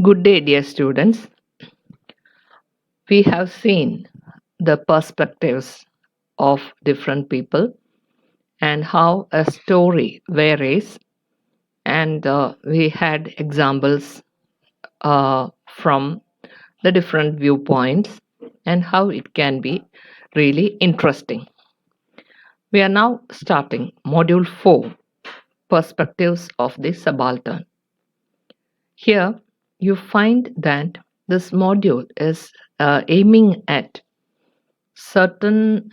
Good day, dear students. We have seen the perspectives of different people and how a story varies, and we had examples from the different viewpoints and how it can be really interesting. We are now starting Module 4 Perspectives of the Subaltern. Here, you find that this module is aiming at certain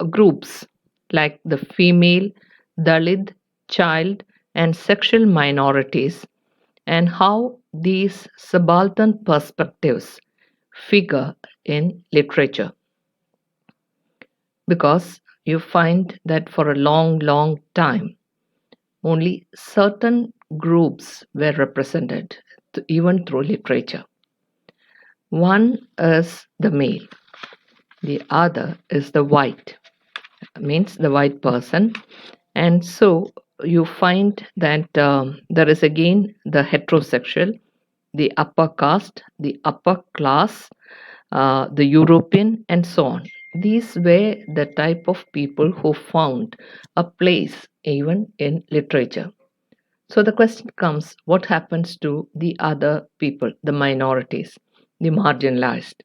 groups like the female, Dalit, child, and sexual minorities, and how these subaltern perspectives figure in literature. Because you find that for a long, long time, only certain groups were represented, even through literature. One is the male, the other is the white, means the white person. And so you find that there is again the heterosexual, the upper caste, the upper class, the European, and so on. These were the type of people who found a place even in literature. So the question comes, what happens to the other people, the minorities, the marginalized?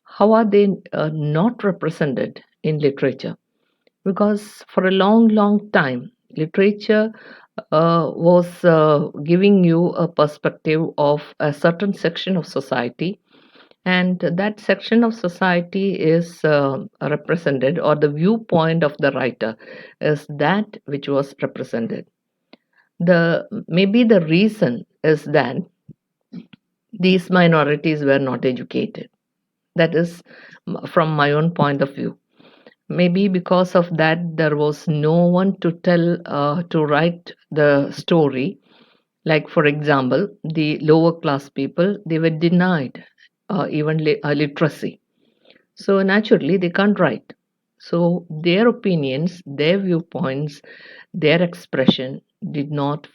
How are they not represented in literature? Because for a long, long time, literature was giving you a perspective of a certain section of society, and that section of society is represented, or the viewpoint of the writer is that which was represented. The maybe the reason is that these minorities were not educated. That is from my own point of view. Maybe because of that there was no one to tell, to write the story. Like for example, the lower class people, they were denied even literacy, so naturally they can't write. So their opinions, their viewpoints, their expression did not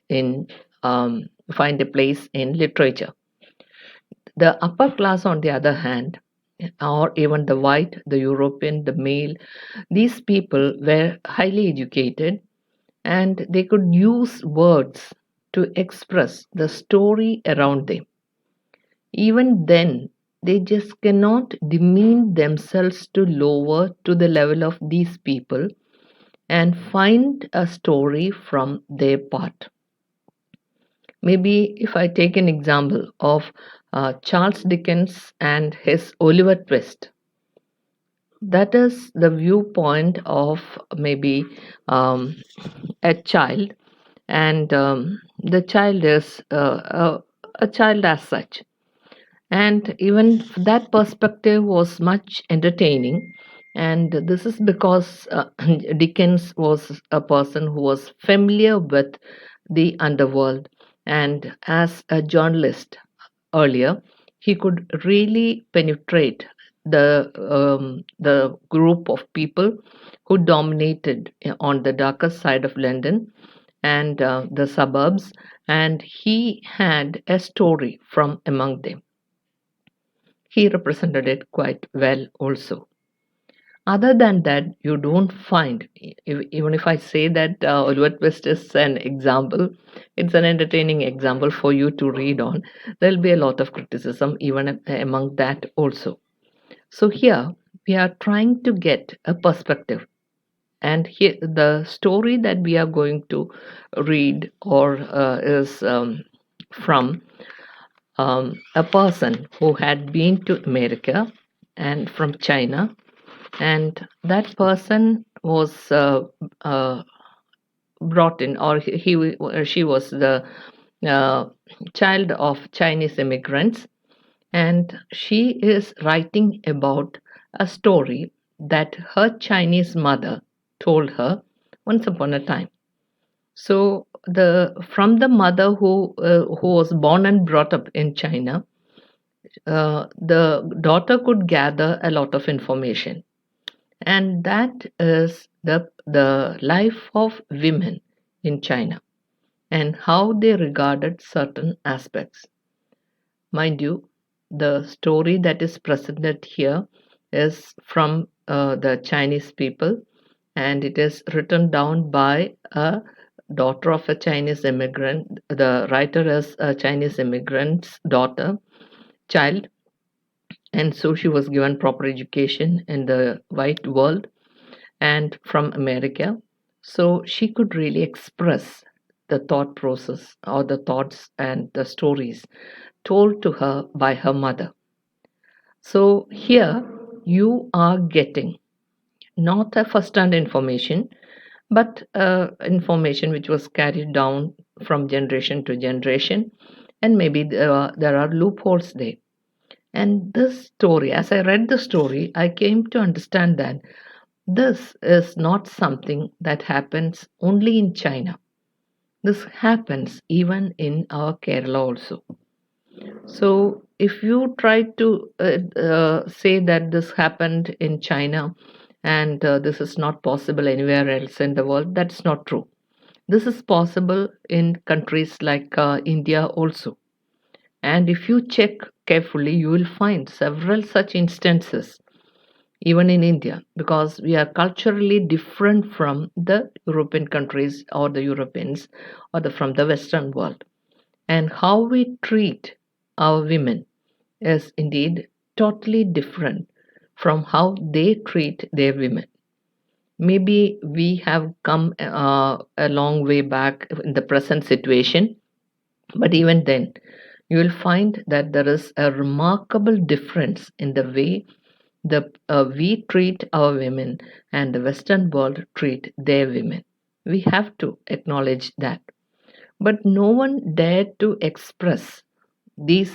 in find a place in literature. The upper class, on the other hand, or even the white, the European, the male, these people were highly educated and they could use words to express the story around them. Even then, they just cannot demean themselves to lower to the level of these people and find a story from their part. Maybe if I take an example of Charles Dickens and his Oliver Twist, that is the viewpoint of maybe a child, and the child is a child as such. And even that perspective was much entertaining. And this is because Dickens was a person who was familiar with the underworld. And as a journalist earlier, he could really penetrate the group of people who dominated on the darker side of London and the suburbs, and he had a story from among them. He represented it quite well also. Other than that, you don't find, even if I say that Oliver Twist is an example, it's an entertaining example for you to read on. There'll be a lot of criticism even among that also. So here we are trying to get a perspective. And here the story that we are going to read or is from a person who had been to America and from China, and that person was brought in, or or she was the uh, child of Chinese immigrants, and she is writing about a story that her Chinese mother told her once upon a time. So the from the mother who was born and brought up in China, the daughter could gather a lot of information, and that is the life of women in China. and how they regarded certain aspects. Mind you, the story that is presented here is from the Chinese people, and it is written down by a daughter of a Chinese immigrant. The writer is a Chinese immigrant's daughter, child, and so she was given proper education in the white world and from America. So she could really express the thought process or the thoughts and the stories told to her by her mother. So here you are getting not a first hand information, but information which was carried down from generation to generation, and maybe there are loopholes there. And this story, as I read the story, I came to understand that this is not something that happens only in China. This happens even in our Kerala also. So, if you try to say that this happened in China and this is not possible anywhere else in the world, that's not true. This is possible in countries like India also. And if you check carefully, you will find several such instances, even in India, because we are culturally different from the European countries or the Europeans or from the Western world. And how we treat our women is indeed totally different from how they treat their women. Maybe we have come a long way back in the present situation, but even then, you will find that there is a remarkable difference in the way we treat our women and the Western world treat their women. We have to acknowledge that. But no one dared to express these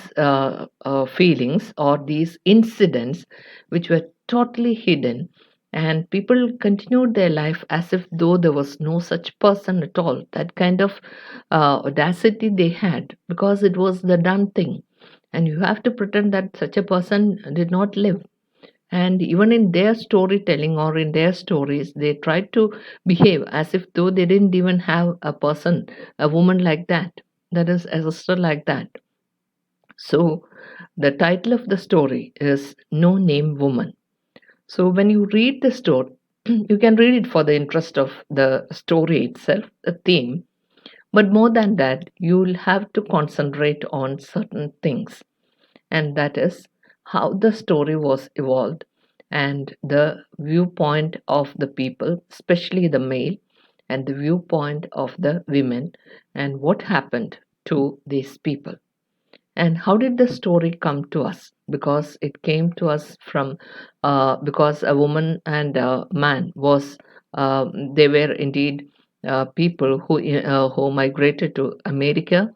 feelings or these incidents which were totally hidden, and people continued their life as if though there was no such person at all. That kind of audacity they had, because it was the done thing, and you have to pretend that such a person did not live. And even in their storytelling or in their stories, they tried to behave as if though they didn't even have a person, a woman like that, that is a sister like that. So, the title of the story is No Name Woman. So, when you read the story, you can read it for the interest of the story itself, the theme. But more than that, you'll have to concentrate on certain things, and that is how the story was evolved and the viewpoint of the people, especially the male, and the viewpoint of the women, and what happened to these people. And how did the story come to us? Because it came to us from because a woman and a man was they were indeed people who migrated to America,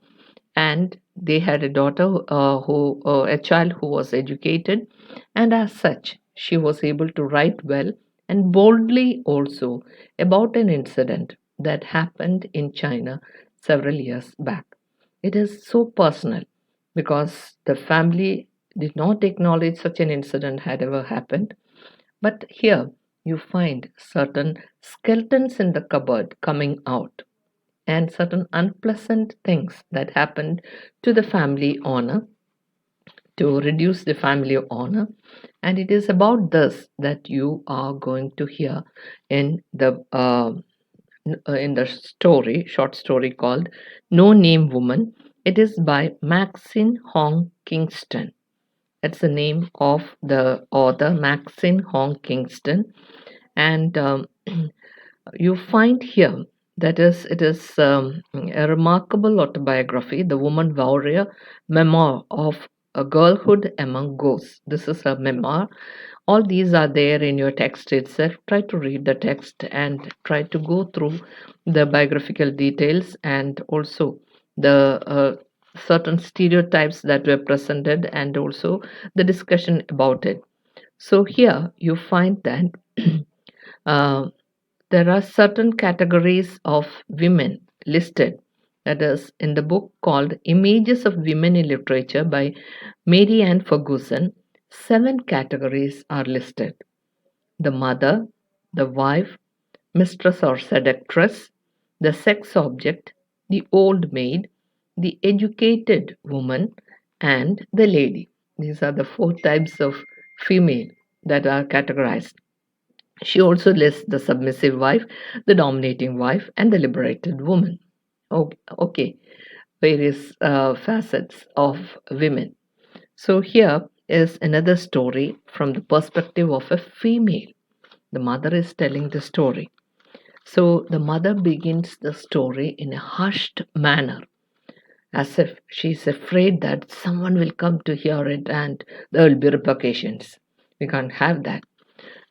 and they had a daughter who a child who was educated, and as such she was able to write well and boldly also about an incident that happened in China several years back. It is so personal because the family did not acknowledge such an incident had ever happened. But here you find certain skeletons in the cupboard coming out, and certain unpleasant things that happened to the family owner to reduce the family honor. And it is about this that you are going to hear in the story, short story called No Name Woman. It is by Maxine Hong Kingston. It's the name of the author, Maxine Hong Kingston. And you find here that is it is a remarkable autobiography, The Woman Warrior, memoir of a girlhood among ghosts. This is a memoir. All these are there in your text itself. Try to read the text and try to go through the biographical details, and also the certain stereotypes that were presented, and also the discussion about it. So here you find that uh, there are certain categories of women listed, that is in the book called Images of Women in Literature by Mary Ann Ferguson. 7 categories are listed: the mother, the wife, mistress or seductress, the sex object, the old maid, the educated woman, and the lady. These are the four types of female that are categorized. She also lists the submissive wife, the dominating wife, and the liberated woman. Okay, various facets of women. So here is another story from the perspective of a female. The mother is telling the story. So the mother begins the story in a hushed manner, as if she's afraid that someone will come to hear it and there will be repercussions. We can't have that.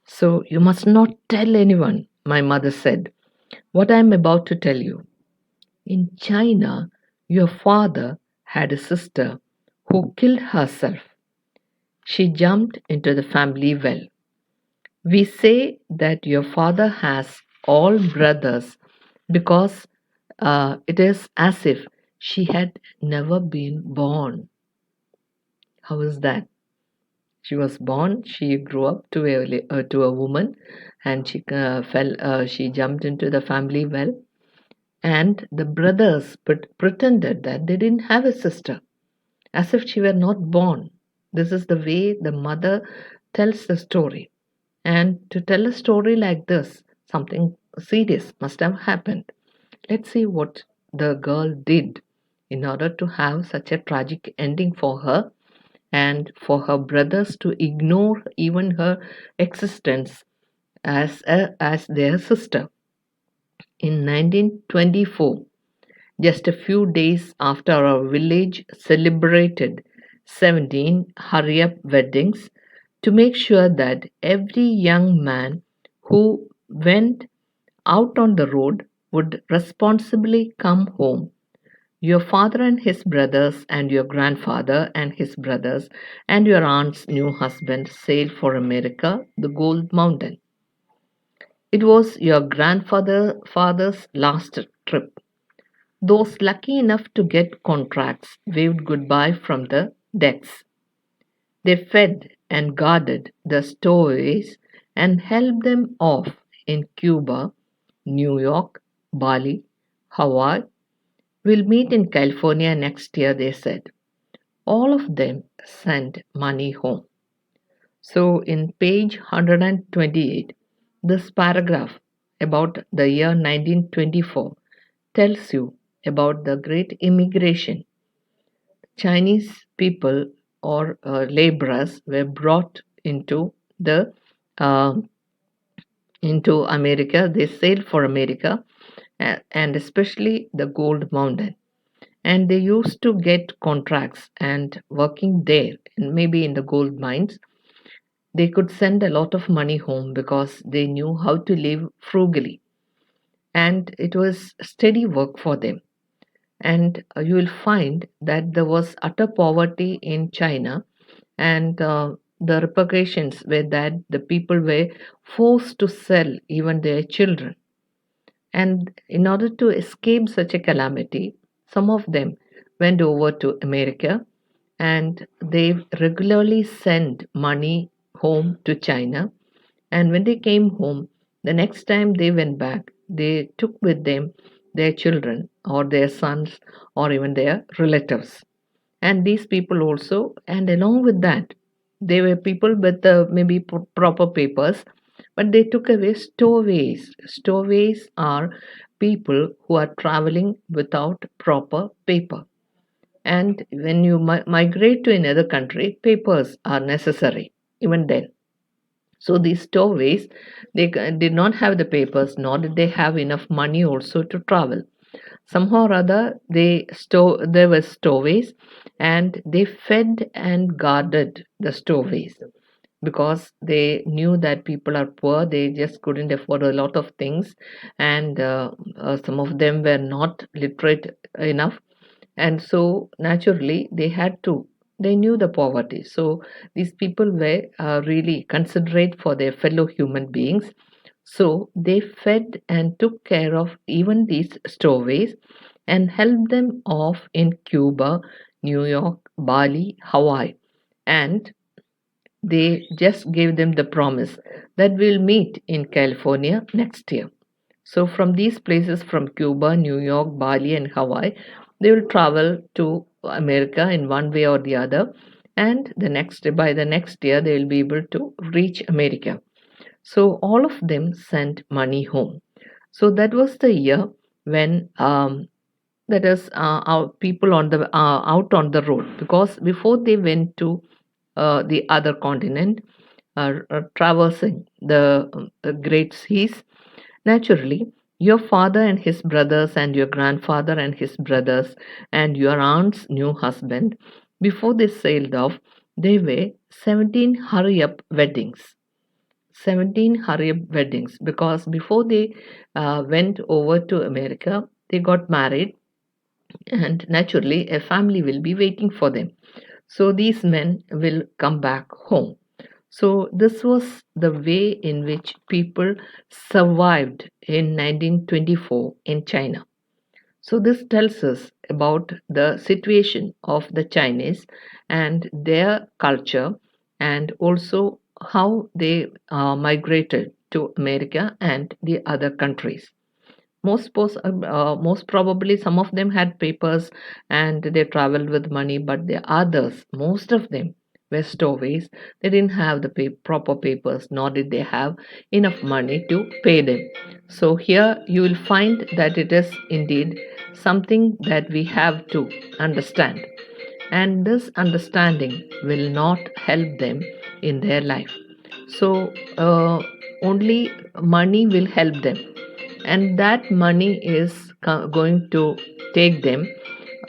So you must not tell anyone, my mother said, what I am about to tell you. In China, your father had a sister who killed herself. She jumped into the family well. We say that your father has all brothers because it is as if she had never been born. How is that? She was born, she grew up to a woman, and she jumped into the family well, and the brothers pretended that they didn't have a sister, as if she were not born. This is the way the mother tells the story. And to tell a story like this, something serious must have happened. Let's see what the girl did in order to have such a tragic ending for her and for her brothers to ignore even her existence as their sister. In 1924, just a few days after our village celebrated 17 hurry up weddings, to make sure that every young man who went out on the road would responsibly come home. Your father and his brothers, and your grandfather and his brothers, and your aunt's new husband sailed for America, the Gold Mountain. It was your grandfather's last trip. Those lucky enough to get contracts waved goodbye from the decks. They fed and guarded the stowaways and held them off in Cuba, New York, Bali, Hawaii. We'll meet in California next year, they said. All of them sent money home. So, in page 128, this paragraph about the year 1924 tells you about the great immigration. Chinese people or laborers were brought the uh, into America. They sailed for America and especially the Gold Mountain. And they used to get contracts and working there, and maybe in the gold mines, they could send a lot of money home because they knew how to live frugally. And it was steady work for them. And you will find that there was utter poverty in China, and the repercussions were that the people were forced to sell even their children. And in order to escape such a calamity, some of them went over to America and they regularly sent money home to China. And when they came home, the next time they went back, they took with them their children or their sons or even their relatives. And these people also, and along with that, they were people with maybe proper papers, but they took away stowaways. Stowaways are people who are traveling without proper paper. And when you migrate to another country, papers are necessary even then. So these stowaways, did not have the papers, nor did they have enough money also to travel. Somehow or other, there were stowaways, and they fed and guarded the stowaways because they knew that people are poor. They just couldn't afford a lot of things, and some of them were not literate enough, and so naturally they knew the poverty. So these people were really considerate for their fellow human beings, so they fed and took care of even these stowaways and helped them off in Cuba, New York, Bali, Hawaii. And they just gave them the promise that we'll meet in California next year. So from these places, from Cuba, New York, Bali, and Hawaii, they will travel to America in one way or the other, and by the next year they will be able to reach America. So all of them sent money home. So that was the year when that is our people on the out on the road, because before they went to the other continent, traversing the great seas. Naturally, your father and his brothers, and your grandfather and his brothers, and your aunt's new husband, before they sailed off, they were 17 hurry up weddings. 17 hurry up weddings, because before they went over to America, they got married, and naturally, a family will be waiting for them. So these men will come back home. So this was the way in which people survived in 1924 in China. So this tells us about the situation of the Chinese and their culture, and also how they migrated to America and the other countries. Most probably, some of them had papers and they traveled with money, but the others, most of them, were stowaways. They didn't have the proper papers, nor did they have enough money to pay them. So here you will find that it is indeed something that we have to understand, and this understanding will not help them in their life. So only money will help them, and that money is going to take them,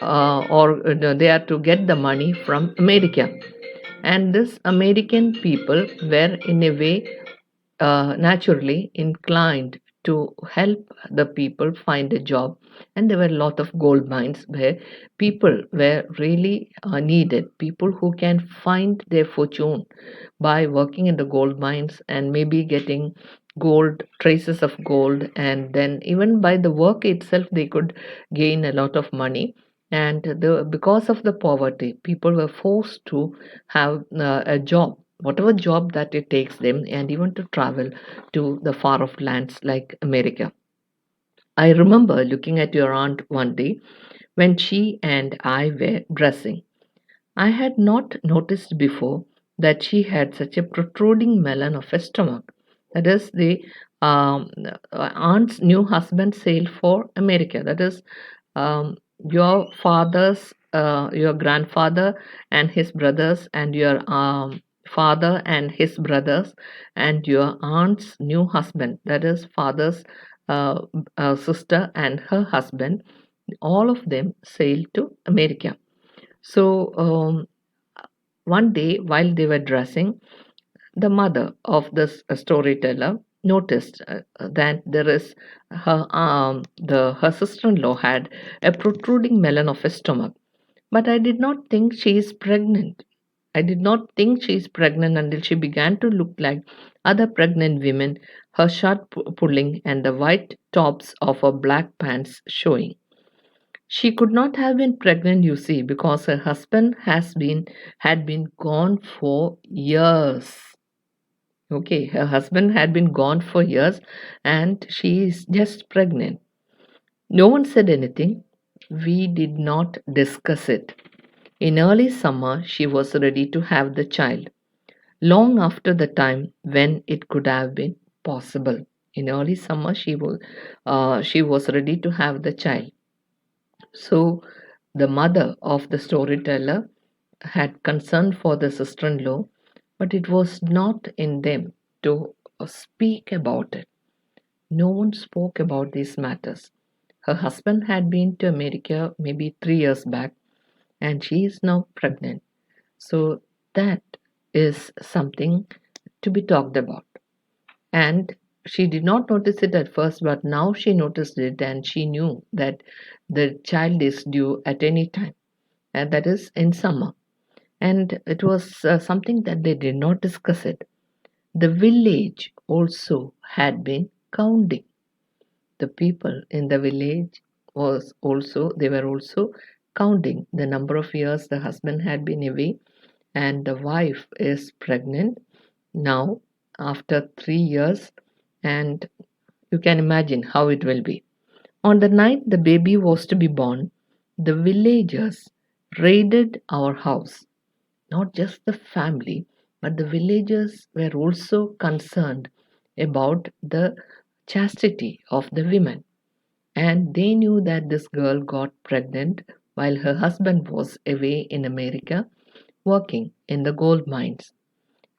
or they are to get the money from America. And this American people were in a way naturally inclined to help the people find a job. And there were a lot of gold mines where people were really needed, people who can find their fortune by working in the gold mines and maybe getting gold, traces of gold, and then even by the work itself they could gain a lot of money. And because of the poverty, people were forced to have a job, whatever job that it takes them, and even to travel to the far off lands like America. I remember looking at your aunt one day when she and I were dressing. I had not noticed before that she had such a protruding melon of a stomach. That is, the aunt's new husband sailed for America. That is, your your grandfather and his brothers, and your father and his brothers, and your aunt's new husband. That is, father's sister and her husband. All of them sailed to America. So one day, while they were dressing, the mother of this storyteller noticed that there is her sister-in-law had a protruding melon of a stomach. But I did not think she is pregnant. I did not think she is pregnant until she began to look like other pregnant women, her shirt pulling and the white tops of her black pants showing. She could not have been pregnant, you see, because her husband had been gone for years. Okay, her husband had been gone for years, and she is just pregnant. No one said anything. We did not discuss it. In early summer, she was ready to have the child, long after the time when it could have been possible. In early summer, she was ready to have the child. So the mother of the storyteller had concern for the sister in law, but it was not in them to speak about it. No one spoke about these matters. Her husband had been to America maybe 3 years back, and she is now pregnant. So that is something to be talked about. And she did not notice it at first, but now she noticed it, and she knew that the child is due at any time, and that is in summer. And it was something that they did not discuss it. The village also had been counting. The people in the village they were also counting the number of years the husband had been away, and the wife is pregnant now after 3 years. And You can imagine how it will be. On the night the baby was to be born, the villagers raided our house. Not just the family, but the villagers were also concerned about the chastity of the women. And they knew that this girl got pregnant while her husband was away in America working in the gold mines.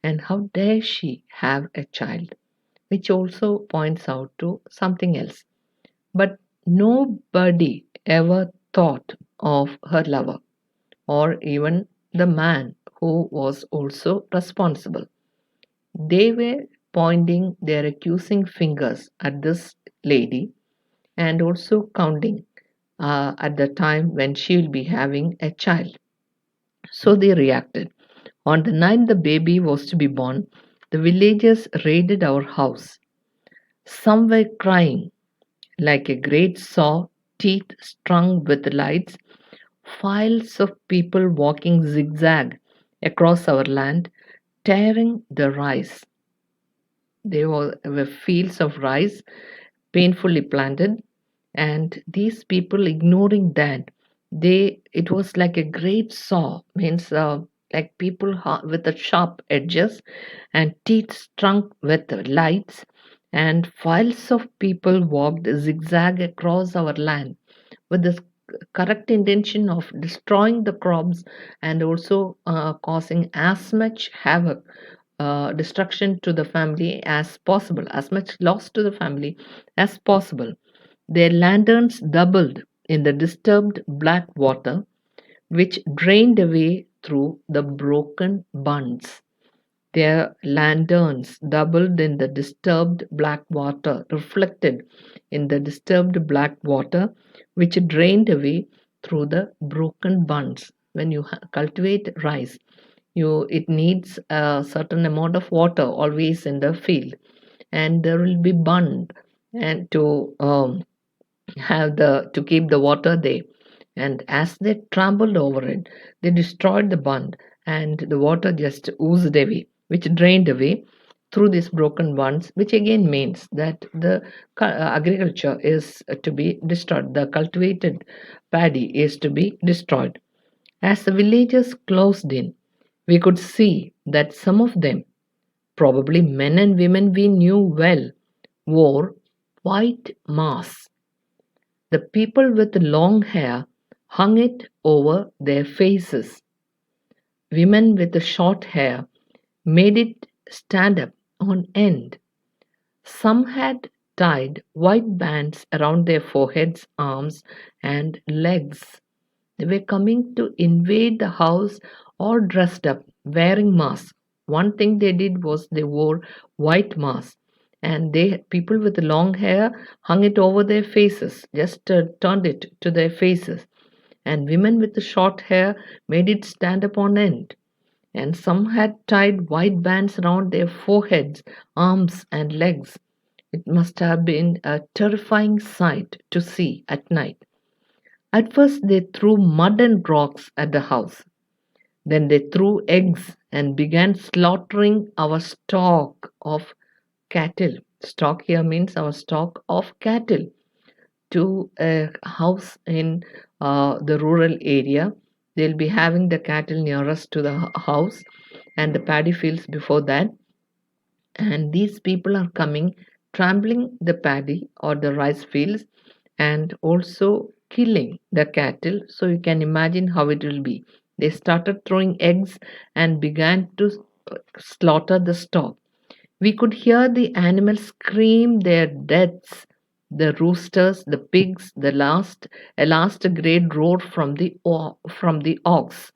And how dare she have a child? Which also points out to something else. But nobody ever thought of her lover or even the man who was also responsible. They were pointing their accusing fingers at this lady and also counting at the time when she will be having a child. So they reacted. On the night the baby was to be born, the villagers raided our house. Some were crying like a great saw, teeth strung with lights, files of people walking zigzag across our land, tearing the rice. There were fields of rice painfully planted, and these people ignoring that, they it was like a great saw, means like people with the sharp edges and teeth strung with lights, and files of people walked zigzag across our land with the correct intention of destroying the crops and also causing as much havoc, destruction to the family as possible, as much loss to the family as possible. Their lanterns doubled in the disturbed black water, which drained away through the broken bunds. Their lanterns doubled in the disturbed black water, reflected in the disturbed black water, which drained away through the broken bunds. When you cultivate rice, it needs a certain amount of water always in the field, and there will be bund and to keep the water there. And as they trampled over it, they destroyed the bund, and the water just oozed away, which drained away through these broken bunds, which again means that the agriculture is to be destroyed, the cultivated paddy is to be destroyed. As the villagers closed in, we could see that some of them, probably men and women we knew well, wore white masks. The people with long hair hung it over their faces. Women with short hair made it stand up on end. Some had tied white bands around their foreheads, arms, and legs. They were coming to invade the house all dressed up, wearing masks. One thing they did was they wore white masks, and they people with long hair hung it over their faces, just turned it to their faces, and women with the short hair made it stand up on end. And some had tied white bands around their foreheads, arms, and legs. It must have been a terrifying sight to see at night. At first, they threw mud and rocks at the house. Then they threw eggs and began slaughtering our stock of cattle. Stock here means our stock of cattle to a house in the rural area. They'll be having the cattle nearest to the house and the paddy fields before that. And these people are coming, trampling the paddy or the rice fields and also killing the cattle. So you can imagine how it will be. They started throwing eggs and began to slaughter the stock. We could hear the animals scream their deaths, the roosters, the pigs, a last great roar from the ox.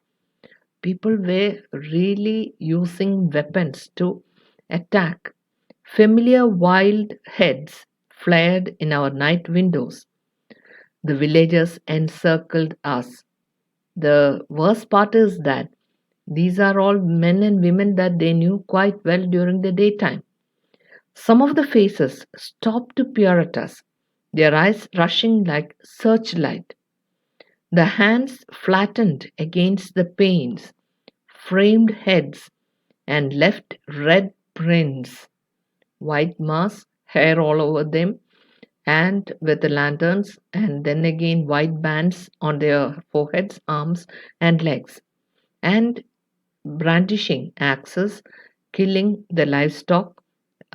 People were really using weapons to attack. Familiar wild heads flared in our night windows. The villagers encircled us. The worst part is that these are all men and women that they knew quite well during the daytime. Some of the faces stopped to peer at us, their eyes rushing like searchlight. The hands flattened against the panes, framed heads, and left red prints, white masks, hair all over them, and with the lanterns, and then again white bands on their foreheads, arms, and legs, and brandishing axes, killing the livestock,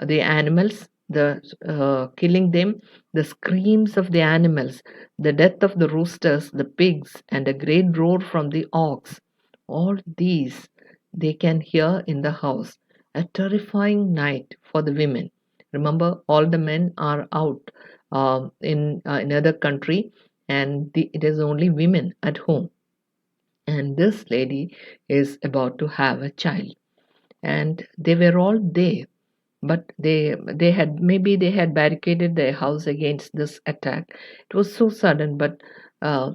the animals, the killing them, the screams of the animals, the death of the roosters, the pigs, and a great roar from the ox. All these they can hear in the house. A terrifying night for the women. Remember, all the men are out in another country, and it is only women at home. And this lady is about to have a child, and they were all there, but they had, maybe they had barricaded their house against this attack. It was so sudden, but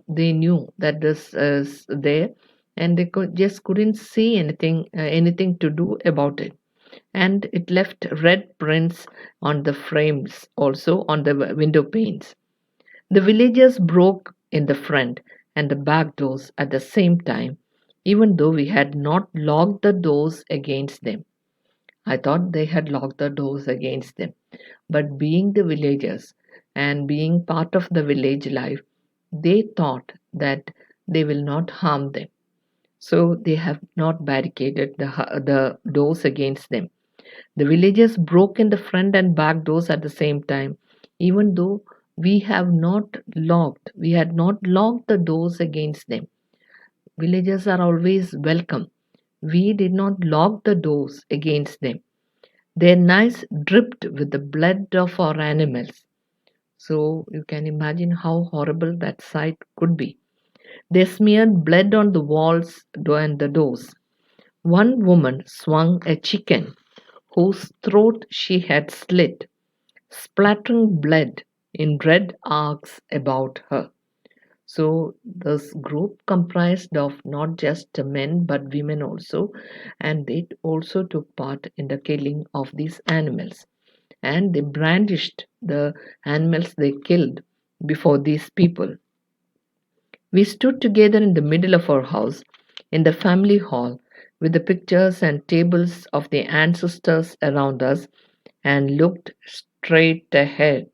they knew that this is there, and they couldn't see anything to do about it. And it left red prints on the frames, also on the window panes. The villagers broke in the front and the back doors at the same time, even though we had not locked the doors against them. I thought they had locked the doors against them. But being the villagers and being part of the village life, they thought that they will not harm them. So they have not barricaded the doors against them. The villagers broke in the front and back doors at the same time, even though we had not locked the doors against them. Villagers are always welcome. We did not lock the doors against them. Their knives dripped with the blood of our animals. So you can imagine how horrible that sight could be. They smeared blood on the walls and the doors. One woman swung a chicken whose throat she had slit, splattering blood in red arcs about her. So this group comprised of not just men but women also, and they also took part in the killing of these animals. And they brandished the animals they killed before these people. We stood together in the middle of our house, in the family hall, with the pictures and tables of the ancestors around us, and looked straight ahead.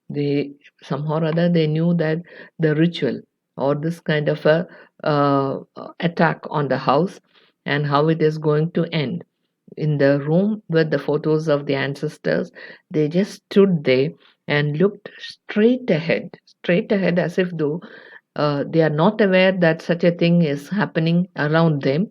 They somehow or other they knew that the ritual or this kind of a attack on the house and how it is going to end. In the room with the photos of the ancestors, they just stood there and looked straight ahead, as if though they are not aware that such a thing is happening around them,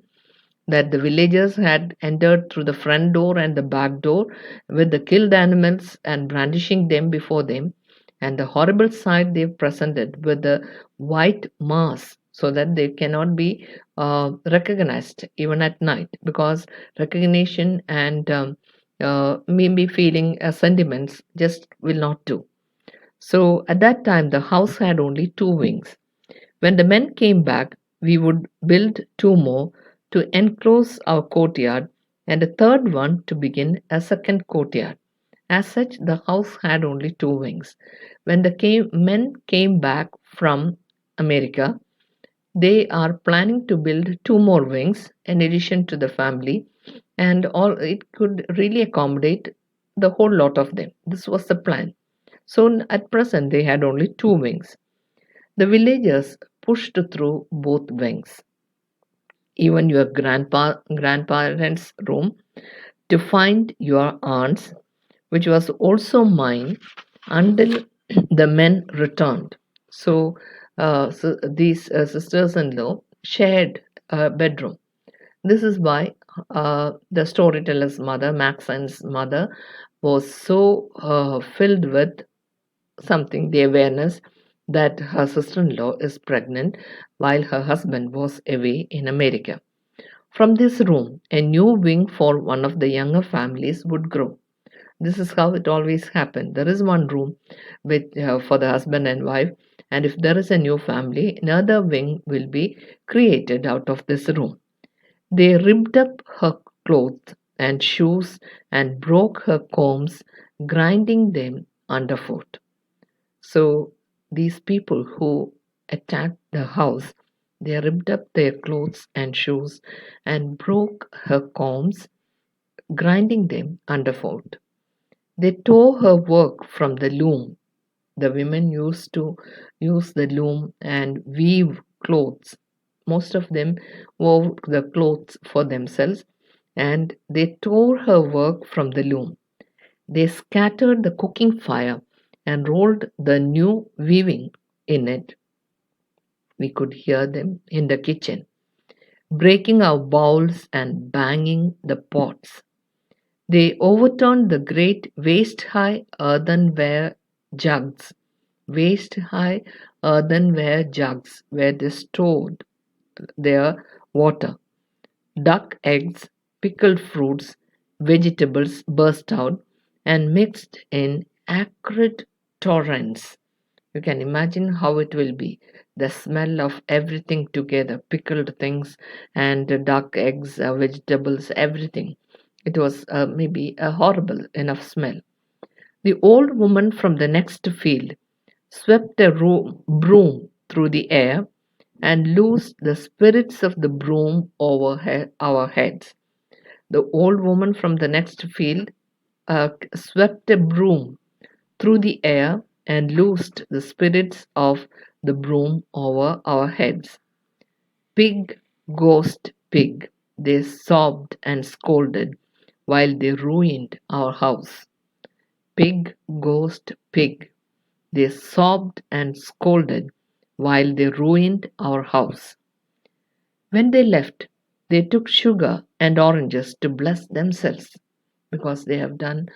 that the villagers had entered through the front door and the back door with the killed animals and brandishing them before them, and the horrible sight they presented with the white mass so that they cannot be recognized even at night, because recognition and maybe feeling sentiments just will not do. So at that time, the house had only two wings. When the men came back, we would build two more to enclose our courtyard, and a third one to begin a second courtyard. As such, the house had only two wings. When the men came back from America, they are planning to build two more wings in addition to the family, and all it could really accommodate the whole lot of them. This was the plan. So at present, they had only two wings. The villagers pushed through both wings, even your grandparents' room, to find your aunt's, which was also mine, until the men returned. So these sisters-in-law shared a bedroom. This is why the storyteller's mother, Maxon's mother, was so filled with something, the awareness that her sister in law is pregnant while her husband was away in America. From this room, a new wing for one of the younger families would grow. This is how it always happened. There is one room for the husband and wife, and if there is a new family, another wing will be created out of this room. They ripped up her clothes and shoes and broke her combs, grinding them underfoot. So these people who attacked the house, they ripped up their clothes and shoes and broke her combs, grinding them underfoot. They tore her work from the loom The women used to use the loom and weave clothes. Most of them wove the clothes for themselves, and they tore her work from the loom. They scattered the cooking fire and rolled the new weaving in it. We could hear them in the kitchen, breaking our bowls and banging the pots. They overturned the great waist-high earthenware jugs, waist-high earthenware jugs where they stored their water. Duck eggs, pickled fruits, vegetables burst out and mixed in acrid torrents. You can imagine how it will be. The smell of everything together, pickled things and duck eggs, vegetables, everything. It was maybe a horrible enough smell. The old woman from the next field swept a broom through the air and loosed the spirits of the broom over our heads. The old woman from the next field swept a broom through the air and loosed the spirits of the broom over our heads. Pig, ghost, pig, they sobbed and scolded while they ruined our house. Pig, ghost, pig, they sobbed and scolded while they ruined our house. When they left, they took sugar and oranges to bless themselves because they have done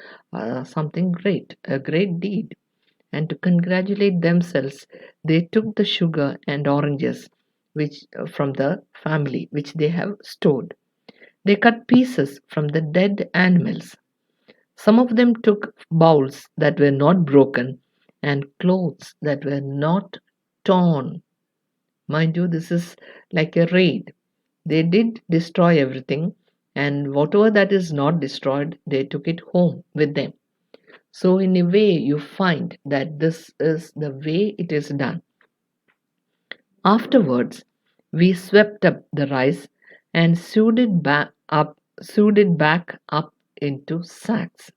something great, a great deed. And to congratulate themselves, they took the sugar and oranges which from the family which they have stored. They cut pieces from the dead animals. Some of them took bowls that were not broken and clothes that were not torn. Mind you, this is like a raid. They did destroy everything, and whatever that is not destroyed, they took it home with them. So, in a way, you find that this is the way it is done. Afterwards, we swept up the rice and sewed it back up into sacks.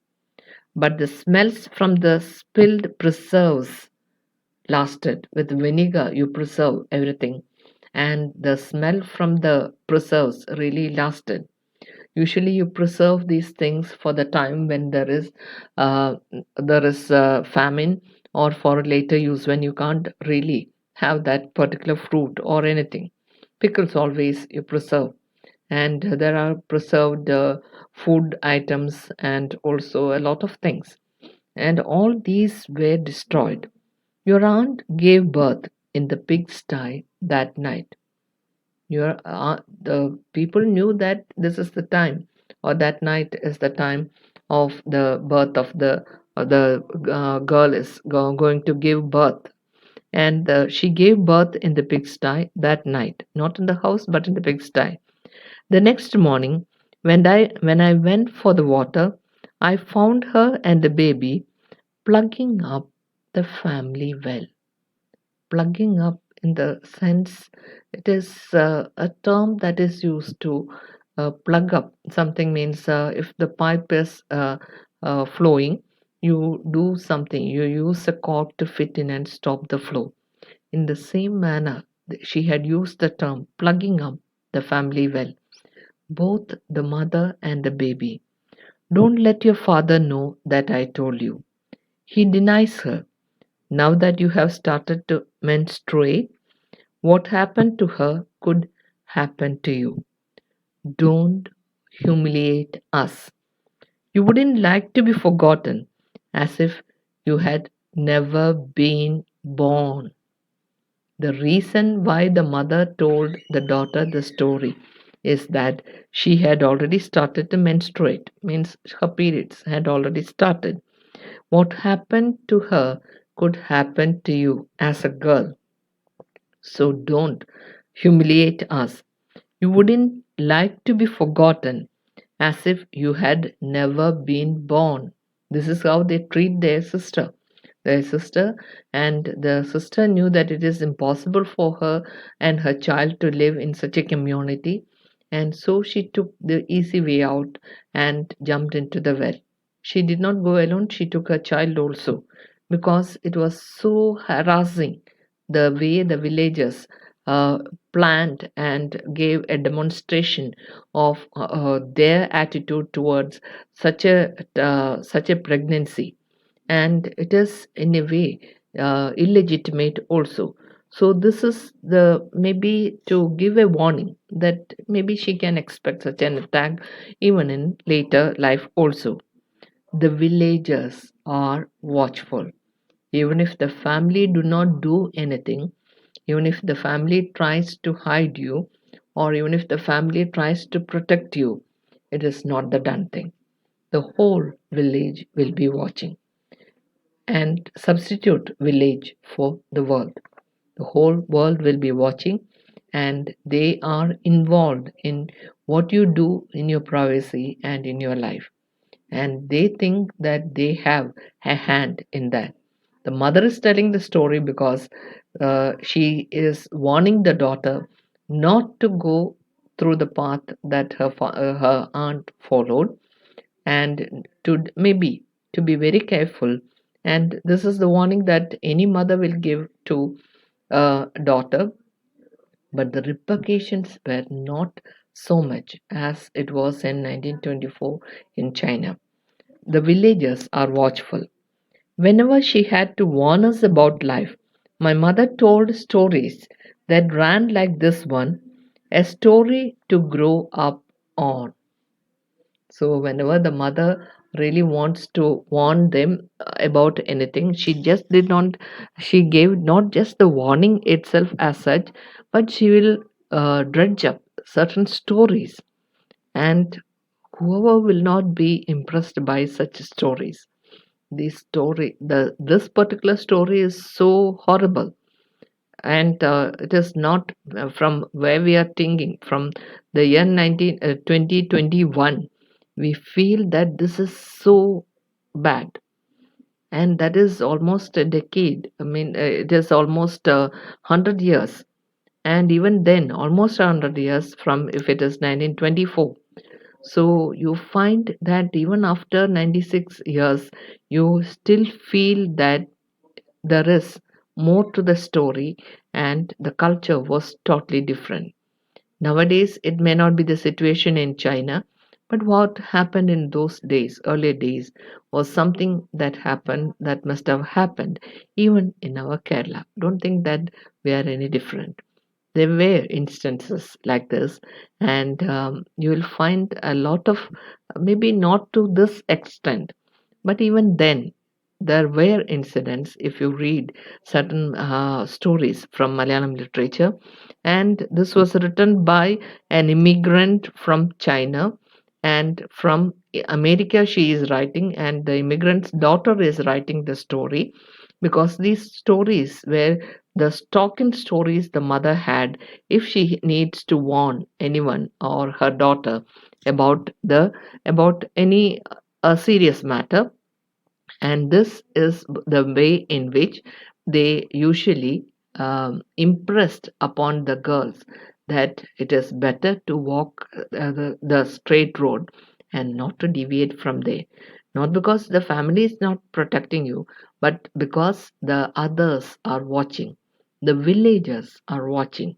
But the smells from the spilled preserves lasted. With vinegar, you preserve everything, and the smell from the preserves really lasted. Usually, you preserve these things for the time when uh, famine, or for later use when you can't really have that particular fruit or anything. Pickles always you preserve, and there are preserved food items and also a lot of things. And all these were destroyed. Your aunt gave birth in the pigsty that night. The people knew that this is the time, or that night is the time of the birth of the girl is going to give birth, and she gave birth in the pigsty that night, not in the house but in the pigsty. The next morning, when I went for the water, I found her and the baby plugging up the family well. Plugging up in the sense, it is a term that is used to plug up something. Means if the pipe is flowing, you do something, you use a cork to fit in and stop the flow. In the same manner, she had used the term plugging up the family well, both the mother and the baby. Don't let your father know that I told you. He denies her. Now that you have started to menstruate, what happened to her could happen to you. Don't humiliate us. You wouldn't like to be forgotten, as if you had never been born. The reason why the mother told the daughter the story is that she had already started to menstruate, means her periods had already started. What happened to her could happen to you as a girl. So don't humiliate us. You wouldn't like to be forgotten, as if you had never been born. This is how they treat their sister. Their sister, and the sister knew that it is impossible for her and her child to live in such a community, and so she took the easy way out and jumped into the well. She did not go alone, she took her child also because it was so harassing the way the villagers uh, planned and gave a demonstration of their attitude towards such a pregnancy, and it is in a way illegitimate also. So this is the maybe to give a warning that maybe she can expect such an attack even in later life also. The villagers are watchful. Even if the family do not do anything, even if the family tries to hide you, or even if the family tries to protect you, it is not the done thing. The whole village will be watching, and substitute village for the world. The whole world will be watching, and they are involved in what you do in your privacy and in your life, and they think that they have a hand in that. The mother is telling the story because she is warning the daughter not to go through the path that her aunt followed, and to maybe to be very careful. And this is the warning that any mother will give to a daughter, but the repercussions were not so much as it was in 1924 in China. The villagers are watchful. Whenever she had to warn us about life, my mother told stories that ran like this one, a story to grow up on. So, whenever the mother really wants to warn them about anything, she gave not just the warning itself as such, but she will dredge up certain stories, and whoever will not be impressed by such stories. This particular story is so horrible, and it is not from where we are thinking from the year 2021. We feel that this is so bad, and that is almost a decade. I mean, it is almost 100 years, and even then almost 100 years from if it is 1924. So you find that even after 96 years, you still feel that there is more to the story, and the culture was totally different. Nowadays, it may not be the situation in China, but what happened in those days, earlier days, was something that happened that must have happened even in our Kerala. Don't think that we are any different. There were instances like this, and you will find a lot of, maybe not to this extent, but even then, there were incidents. If you read certain stories from Malayalam literature, and this was written by an immigrant from China, and from America, she is writing, and the immigrant's daughter is writing the story, because these stories were the stalking stories the mother had if she needs to warn anyone or her daughter about any serious matter. And this is the way in which they usually impressed upon the girls that it is better to walk the straight road and not to deviate from there, not because the family is not protecting you, but because the others are watching, the villagers are watching,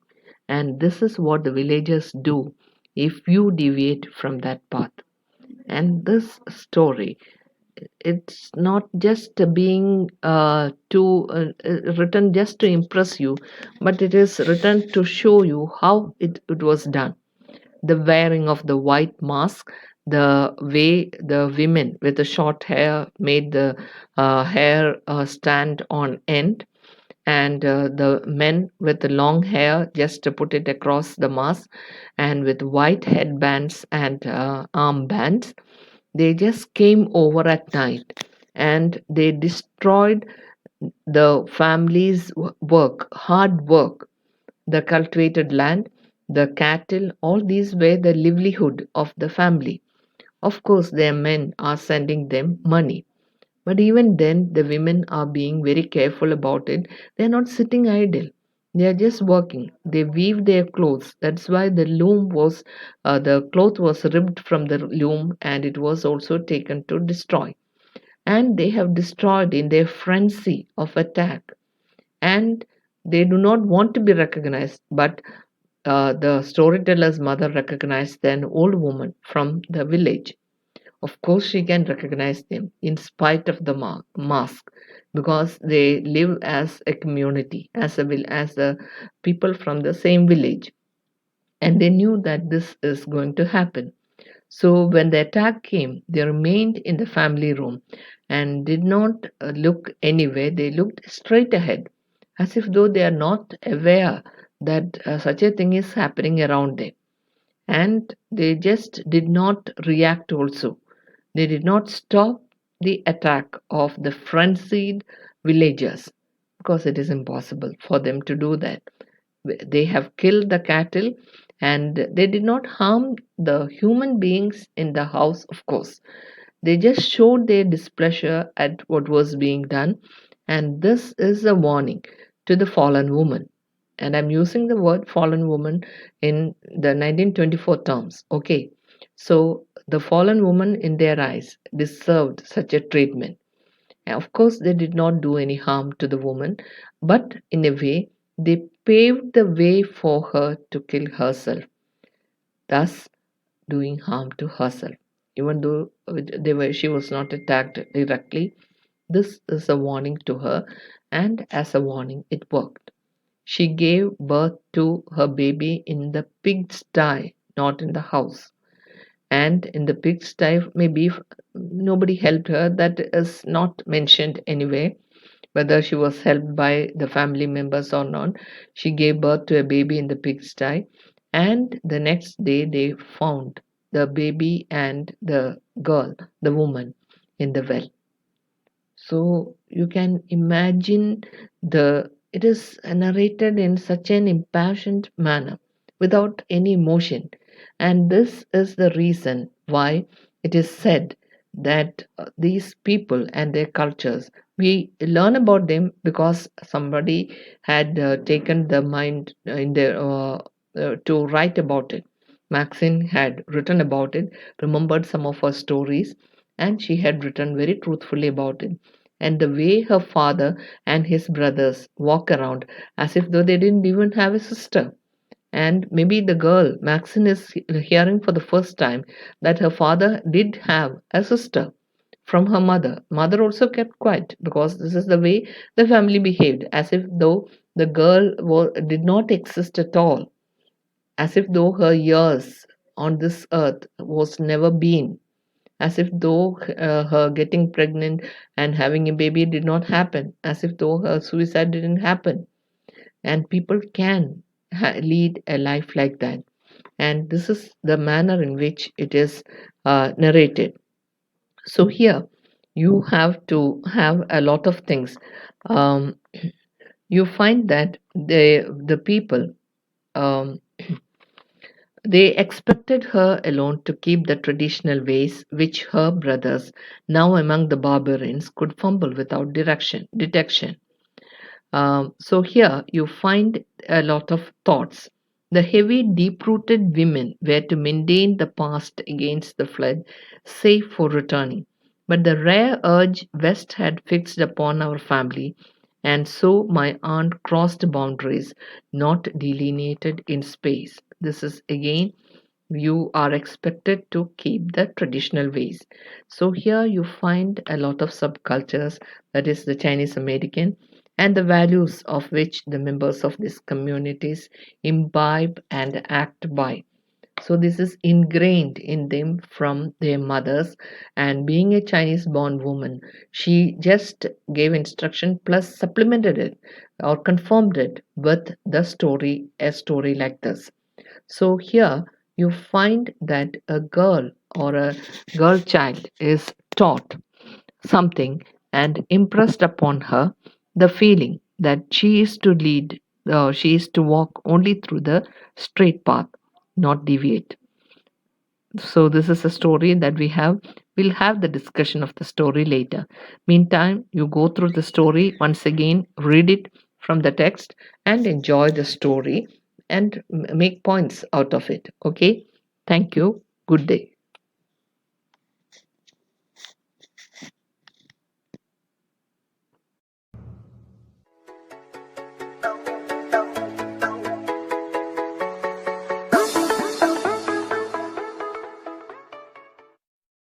and this is what the villagers do if you deviate from that path. And this story, it's not just being written just to impress you, but it is written to show you how it was done. The wearing of the white mask, the way the women with the short hair made the hair stand on end, and the men with the long hair just to put it across the mask, and with white headbands and armbands, they just came over at night, and they destroyed the family's work, hard work, the cultivated land, the cattle, all these were the livelihood of the family. Of course, their men are sending them money. But even then, the women are being very careful about it. They're not sitting idle. They are just working. They weave their clothes. That's why the cloth was ripped from the loom, and it was also taken to destroy. and they have destroyed in their frenzy of attack, and they do not want to be recognized, but the storyteller's mother recognized an old woman from the village. Of course, she can recognize them in spite of the mask, because they live as a community, as the people from the same village, and they knew that this is going to happen. So when the attack came, they remained in the family room and did not look anywhere. They looked straight ahead, as if though they are not aware that such a thing is happening around them. And they just did not react also. They did not stop the attack of the frenzied villagers, because it is impossible for them to do that. They have killed the cattle, and they did not harm the human beings in the house, of course. They just showed their displeasure at what was being done, and this is a warning to the fallen woman. And I'm using the word fallen woman in the 1924 terms. Okay, so the fallen woman in their eyes deserved such a treatment. Of course, they did not do any harm to the woman, but in a way, they paved the way for her to kill herself, thus doing harm to herself. Even though she was not attacked directly, this is a warning to her, and as a warning, it worked. She gave birth to her baby in the pigsty, not in the house. And in the pigsty, maybe nobody helped her. That is not mentioned anyway, whether she was helped by the family members or not. She gave birth to a baby in the pigsty, and the next day they found the baby and the girl, the woman, in the well. So you can imagine the it is narrated in such an impassioned manner without any emotion. And this is the reason why it is said that these people and their cultures, we learn about them because somebody had taken the mind in their to write about it. Maxine had written about it, remembered some of her stories, and she had written very truthfully about it. And the way her father and his brothers walk around as if though they didn't even have a sister. And maybe the girl, Maxine, is hearing for the first time that her father did have a sister from her mother. Mother also kept quiet because this is the way the family behaved, as if though the girl did not exist at all, as if though her years on this earth was never been, as if though her getting pregnant and having a baby did not happen, as if though her suicide didn't happen. And people can lead a life like that. And this is the manner in which it is narrated. So here you have to have a lot of things. Um, you find that the people, um, they expected her alone to keep the traditional ways which her brothers, now among the barbarians, could fumble without detection. So here you find a lot of thoughts. The heavy, deep-rooted women were to maintain the past against the flood, safe for returning. But the rare urge West had fixed upon our family, and so my aunt crossed boundaries not delineated in space. This is again, you are expected to keep the traditional ways. So here you find a lot of subcultures, that is the Chinese American, and the values of which the members of these communities imbibe and act by. So this is ingrained in them from their mothers. And being a Chinese born woman, she just gave instruction plus supplemented it or confirmed it with the story, a story like this. So here you find that a girl or a girl child is taught something and impressed upon her the feeling that she is to lead, she is to walk only through the straight path, not deviate. So this is a story that we have. We'll have the discussion of the story later. Meantime, you go through the story once again, read it from the text, and enjoy the story and make points out of it. Okay? Thank you. Good day.